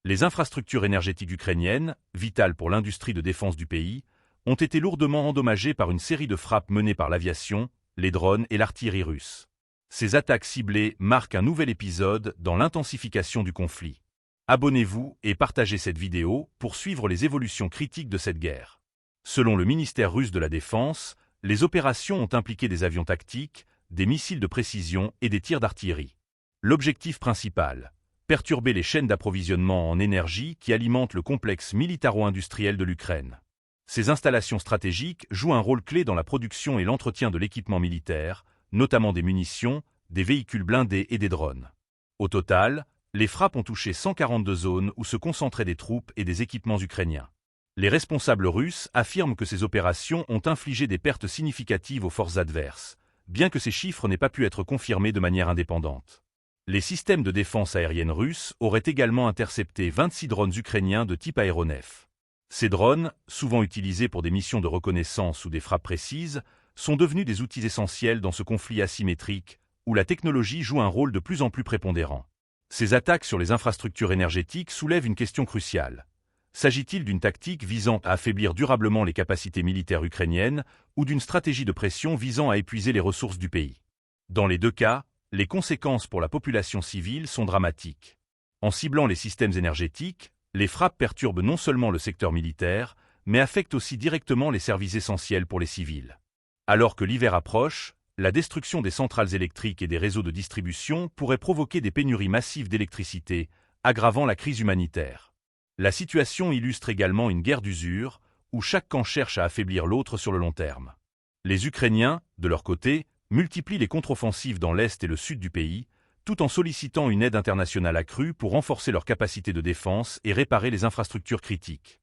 Les infrastructures énergétiques ukrainiennes, vitales pour l'industrie de défense du pays, ont été lourdement endommagées par une série de frappes menées par l'aviation, les drones et l'artillerie russe. Ces attaques ciblées marquent un nouvel épisode dans l'intensification du conflit. Abonnez-vous et partagez cette vidéo pour suivre les évolutions critiques de cette guerre. Selon le ministère russe de la Défense, les opérations ont impliqué des avions tactiques, des missiles de précision et des tirs d'artillerie. L'objectif principal, perturber les chaînes d'approvisionnement en énergie qui alimentent le complexe militaro-industriel de l'Ukraine. Ces installations stratégiques jouent un rôle clé dans la production et l'entretien de l'équipement militaire, notamment des munitions, des véhicules blindés et des drones. Au total, les frappes ont touché 142 zones où se concentraient des troupes et des équipements ukrainiens. Les responsables russes affirment que ces opérations ont infligé des pertes significatives aux forces adverses, bien que ces chiffres n'aient pas pu être confirmés de manière indépendante. Les systèmes de défense aérienne russes auraient également intercepté 26 drones ukrainiens de type aéronef. Ces drones, souvent utilisés pour des missions de reconnaissance ou des frappes précises, sont devenus des outils essentiels dans ce conflit asymétrique où la technologie joue un rôle de plus en plus prépondérant. Ces attaques sur les infrastructures énergétiques soulèvent une question cruciale. S'agit-il d'une tactique visant à affaiblir durablement les capacités militaires ukrainiennes ou d'une stratégie de pression visant à épuiser les ressources du pays? Dans les deux cas, les conséquences pour la population civile sont dramatiques. En ciblant les systèmes énergétiques, les frappes perturbent non seulement le secteur militaire, mais affectent aussi directement les services essentiels pour les civils. Alors que l'hiver approche, la destruction des centrales électriques et des réseaux de distribution pourrait provoquer des pénuries massives d'électricité, aggravant la crise humanitaire. La situation illustre également une guerre d'usure, où chaque camp cherche à affaiblir l'autre sur le long terme. Les Ukrainiens, de leur côté, multiplient les contre-offensives dans l'est et le sud du pays, tout en sollicitant une aide internationale accrue pour renforcer leurs capacités de défense et réparer les infrastructures critiques.